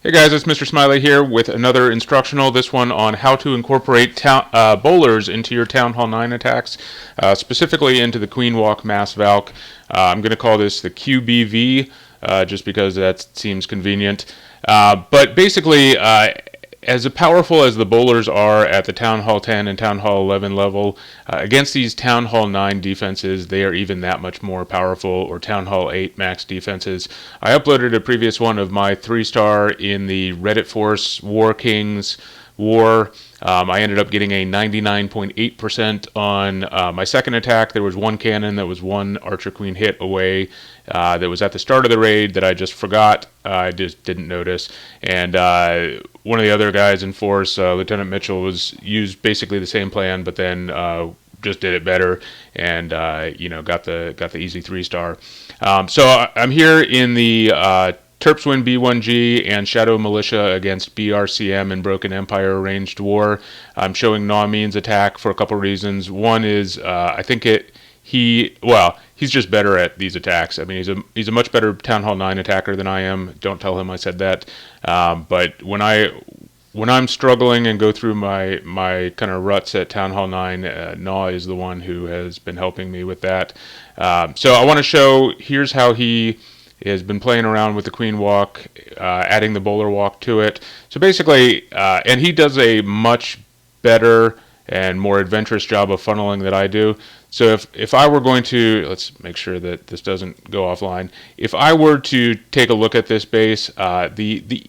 Hey guys, it's Mr. Smiley here with another instructional, this one on how to incorporate bowlers into your Town Hall 9 attacks, specifically into the Queen Walk Mass Valk. I'm going to call this the QBV, just because that seems convenient. But basically, as powerful as the bowlers are at the Town Hall 10 and Town Hall 11 level, against these Town Hall 9 defenses, they are even that much more powerful, or Town Hall 8 max defenses. I uploaded a previous one of my 3-star in the Reddit Force War Kings War. I ended up getting a 99.8% on my second attack. There was one cannon that was one Archer Queen hit away that was at the start of the raid that I just forgot. I just didn't notice. And one of the other guys in force, Lieutenant Mitchell, used basically the same plan, but then just did it better, and got the easy 3-star. So I'm here in the Terps win B1G and Shadow Militia against BRCM and Broken Empire Ranged War. I'm showing Nawmin's attack for a couple reasons. One is I think he's just better at these attacks. I mean, he's a much better Town Hall 9 attacker than I am. Don't tell him I said that. But when I'm struggling and go through my kind of ruts at Town Hall 9, Naw is the one who has been helping me with that. So I want to show, here's how he has been playing around with the Queen Walk, adding the Bowler Walk to it. So basically, and he does a much better and more adventurous job of funneling than I do. So if I were going to, let's make sure that this doesn't go offline. If I were to take a look at this base, the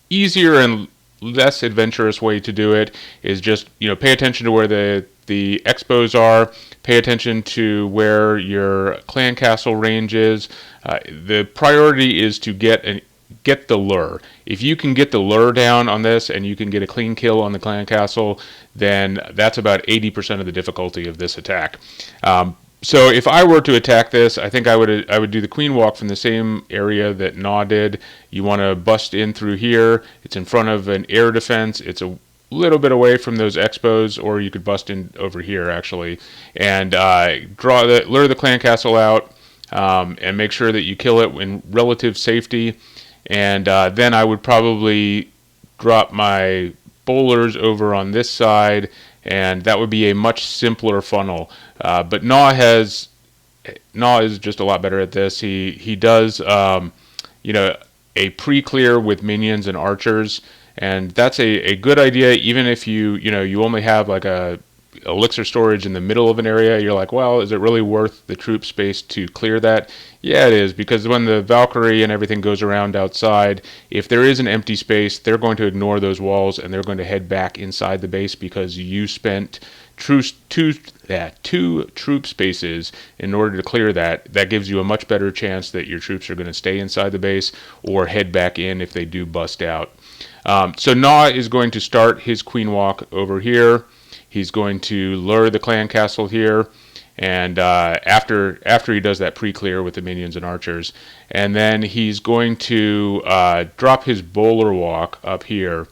easier and less adventurous way to do it is just, pay attention to where the expos are, pay attention to where your clan castle range is. The priority is to get the lure. If you can get the lure down on this and you can get a clean kill on the clan castle, then that's about 80% of the difficulty of this attack. So if I were to attack this, I think I would do the Queen Walk from the same area that Naw did. You want to bust in through here. It's in front of an air defense. It's a little bit away from those expos, or you could bust in over here actually, and lure the clan castle out, and make sure that you kill it in relative safety. And then I would probably drop my bowlers over on this side, and that would be a much simpler funnel. But Naw is just a lot better at this. He does a pre-clear with minions and archers, and that's a good idea even if you only have like a elixir storage in the middle of an area. You're like, well, is it really worth the troop space to clear that? Yeah, it is, because when the Valkyrie and everything goes around outside, if there is an empty space, they're going to ignore those walls and they're going to head back inside the base because you spent two troop spaces in order to clear that. That gives you a much better chance that your troops are going to stay inside the base or head back in if they do bust out. So Naw is going to start his Queen Walk over here. He's going to lure the clan castle here, and after he does that pre-clear with the minions and archers, and then he's going to drop his Bowler Walk up here.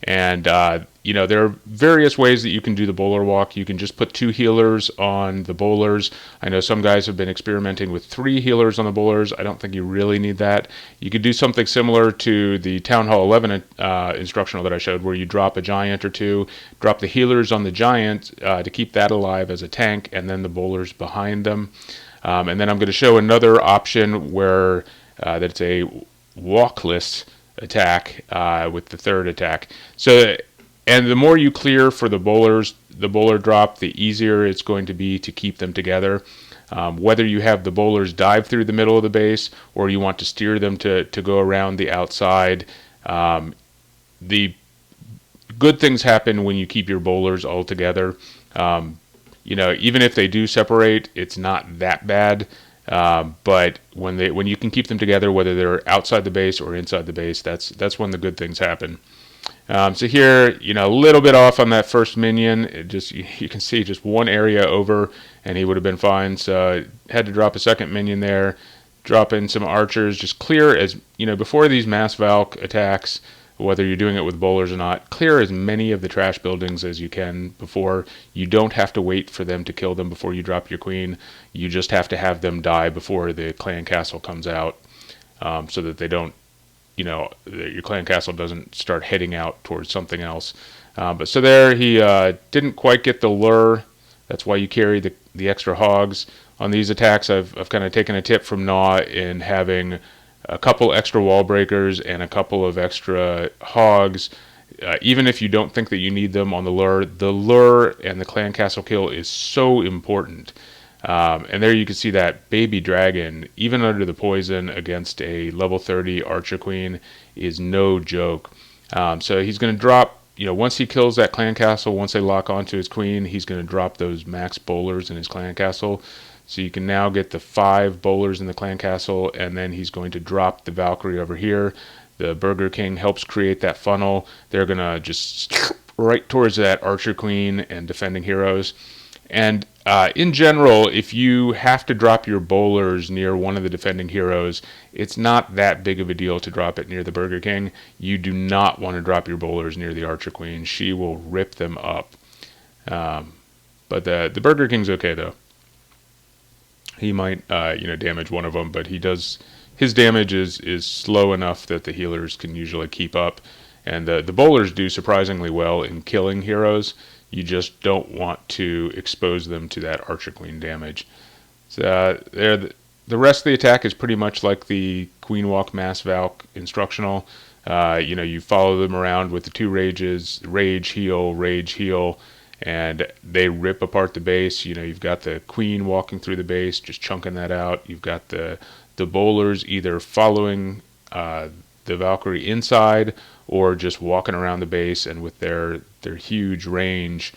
And there are various ways that you can do the Bowler Walk. You can just put 2 healers on the bowlers. I know some guys have been experimenting with 3 healers on the bowlers. I don't think you really need that. You could do something similar to the Town Hall 11 instructional that I showed, where you drop a giant or 2, drop the healers on the giant to keep that alive as a tank, and then the bowlers behind them. And then I'm going to show another option where that's a walkless attack with the third attack. So, and the more you clear for the bowlers, the bowler drop, the easier it's going to be to keep them together. Whether you have the bowlers dive through the middle of the base or you want to steer them to go around the outside, the good things happen when you keep your bowlers all together. Even if they do separate, it's not that bad. But when you can keep them together, whether they're outside the base or inside the base, that's when the good things happen. So here, a little bit off on that first minion. You can see just one area over, and he would have been fine. So had to drop a second minion there, drop in some archers, just clear as before these mass Valk attacks. Whether you're doing it with bowlers or not, clear as many of the trash buildings as you can before. You don't have to wait for them to kill them before you drop your queen. You just have to have them die before the clan castle comes out, so that they don't your clan castle doesn't start heading out towards something else. But so there, he didn't quite get the lure. That's why you carry the extra hogs. On these attacks, I've kind of taken a tip from Gnaw in having a couple extra wall breakers and a couple of extra hogs. Even if you don't think that you need them on the lure and the clan castle kill is so important. And there you can see that baby dragon, even under the poison against a level 30 archer queen, is no joke. So he's going to drop, once he kills that clan castle, once they lock onto his queen, he's going to drop those max bowlers in his clan castle. So you can now get the 5 bowlers in the clan castle, and then he's going to drop the Valkyrie over here. The Burger King helps create that funnel. They're going to just right towards that archer queen and defending heroes. And in general, if you have to drop your bowlers near one of the defending heroes, it's not that big of a deal to drop it near the Burger King. You do not want to drop your bowlers near the archer queen. She will rip them up. But the Burger King's okay, though. He might damage one of them, but his damage is slow enough that the healers can usually keep up. And the bowlers do surprisingly well in killing heroes. You just don't want to expose them to that archer queen damage. So the rest of the attack is pretty much like the Queen Walk Mass Valk instructional. You follow them around with the 2 rages, rage, heal, and they rip apart the base. You've got the queen walking through the base, just chunking that out. You've got the bowlers either following the Valkyrie inside or just walking around the base, and with their huge range,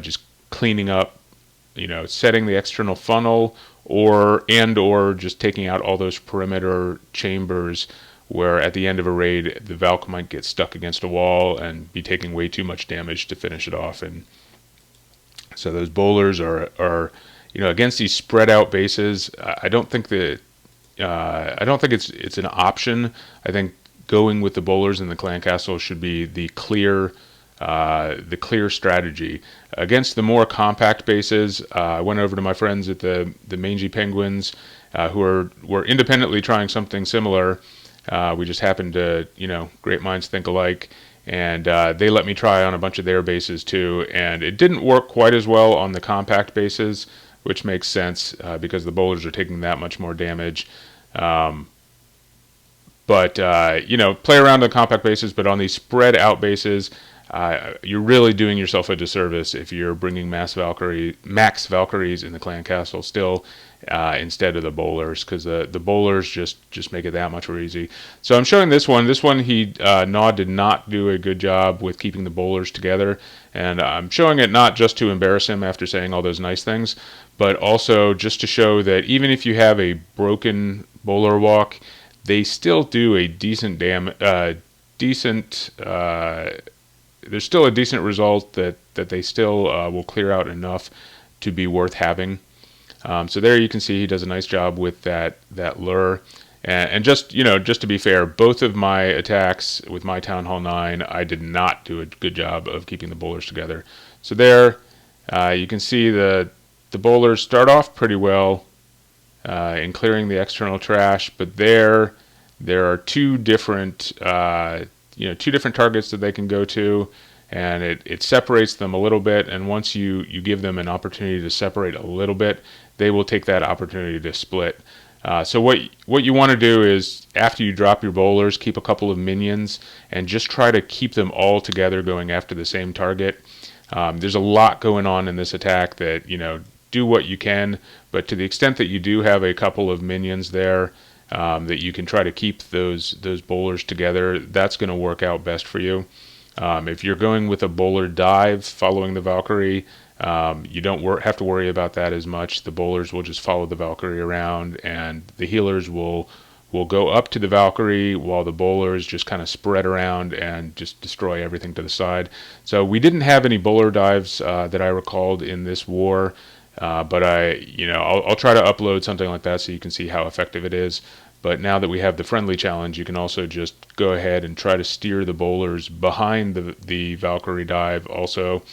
just cleaning up, setting the external funnel, or just taking out all those perimeter chambers where at the end of a raid the Valk might get stuck against a wall and be taking way too much damage to finish it off. And so those bowlers are against these spread out bases. I don't think it's an option. I think going with the bowlers in the clan castle should be the clear strategy. Against the more compact bases, I went over to my friends at the Mangy Penguins, who were independently trying something similar. We just happened to, great minds think alike, and they let me try on a bunch of their bases too, and it didn't work quite as well on the compact bases, which makes sense because the bowlers are taking that much more damage. But play around on compact bases, but on these spread out bases, you're really doing yourself a disservice if you're bringing max Valkyries in the clan castle still instead of the bowlers, because the bowlers just make it that much more easy. So I'm showing this one. This one, Gnaw did not do a good job with keeping the bowlers together, and I'm showing it not just to embarrass him after saying all those nice things, but also just to show that even if you have a broken bowler walk, they still do a decent there's still a decent result that they still will clear out enough to be worth having. So there you can see he does a nice job with that lure. And just to be fair, both of my attacks with my Town Hall 9, I did not do a good job of keeping the bowlers together. So there you can see the bowlers start off pretty well in clearing the external trash, but there are 2 different targets that they can go to, and it separates them a little bit. And once you give them an opportunity to separate a little bit, they will take that opportunity to split. So what you want to do is, after you drop your bowlers, keep a couple of minions and just try to keep them all together going after the same target. There's a lot going on in this attack that, do what you can, but to the extent that you do have a couple of minions there, that you can try to keep those bowlers together, that's going to work out best for you. If you're going with a bowler dive following the Valkyrie, you don't have to worry about that as much. The bowlers will just follow the Valkyrie around, and the healers will go up to the Valkyrie while the bowlers just kind of spread around and just destroy everything to the side. So we didn't have any bowler dives that I recalled in this war. But I'll try to upload something like that so you can see how effective it is. But now that we have the friendly challenge, you can also just go ahead and try to steer the bowlers behind the Valkyrie dive also,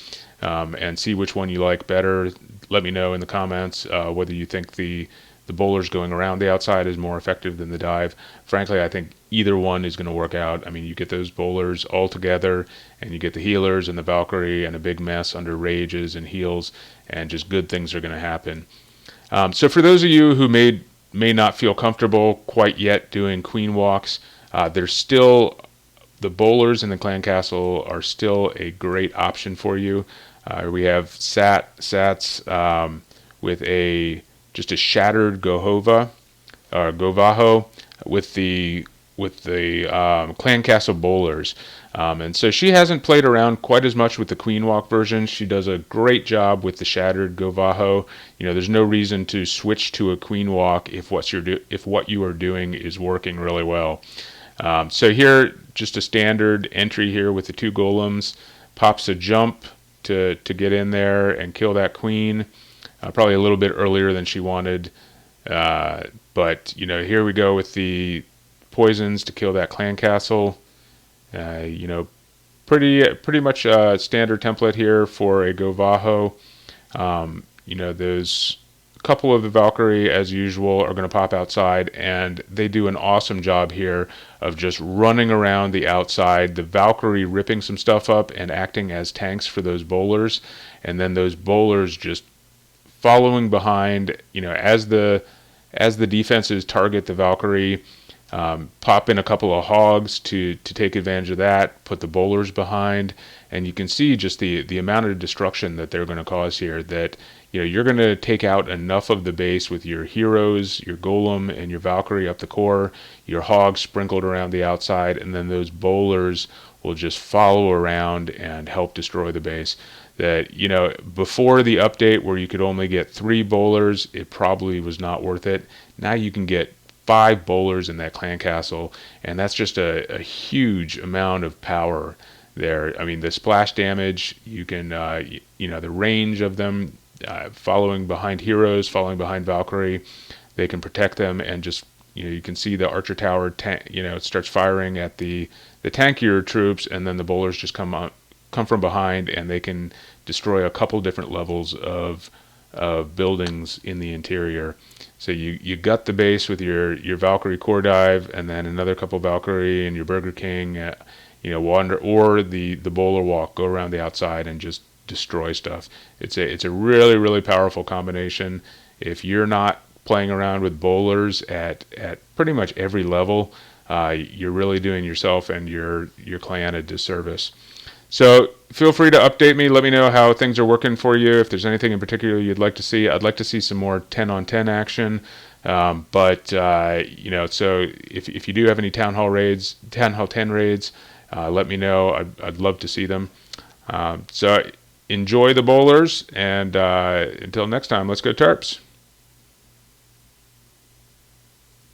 and see which one you like better. Let me know in the comments whether you think the the bowlers going around the outside is more effective than the dive. Frankly, I think either one is going to work out. I mean, you get those bowlers all together, and you get the healers and the Valkyrie and a big mess under rages and heals, and just good things are going to happen. So for those of you who may not feel comfortable quite yet doing queen walks, there's still the bowlers in the clan castle are still a great option for you. We have sats with just a shattered Govaho with the clan castle bowlers. And so she hasn't played around quite as much with the queen walk version. She does a great job with the shattered Govaho. There's no reason to switch to a queen walk if what you are doing is working really well. So here, just a standard entry here with the 2 golems. Pops a jump to get in there and kill that queen. Probably a little bit earlier than she wanted. But here we go with the poisons to kill that clan castle. Pretty much a standard template here for a Govaho. Those couple of the Valkyrie, as usual, are going to pop outside, and they do an awesome job here of just running around the outside. The Valkyrie ripping some stuff up and acting as tanks for those bowlers, and then those bowlers just following behind. As the defenses target the Valkyrie, pop in a couple of hogs to take advantage of that, put the bowlers behind, and you can see just the amount of destruction that they're going to cause here. That you're going to take out enough of the base with your heroes, your golem, and your Valkyrie up the core, your hogs sprinkled around the outside, and then those bowlers will just follow around and help destroy the base. That before the update where you could only get 3 bowlers, it probably was not worth it. Now you can get 5 bowlers in that clan castle, and that's just a huge amount of power there. I mean, the splash damage, you can the range of them, following behind heroes, following behind Valkyrie, they can protect them, and just you can see the archer tower it starts firing at the tankier troops, and then the bowlers just come from behind, and they can destroy a couple different levels of buildings in the interior. So you gut the base with your Valkyrie core dive, and then another couple Valkyrie and your Burger King, wander, or the bowler walk, go around the outside and just destroy stuff. It's a really, really powerful combination. If you're not playing around with bowlers at pretty much every level, you're really doing yourself and your clan a disservice. So feel free to update me. Let me know how things are working for you. If there's anything in particular you'd like to see, I'd like to see some more 10-on-10 action. So if you do have any Town Hall 10 raids, let me know. I'd love to see them. So enjoy the bowlers, and until next time, let's go Terps.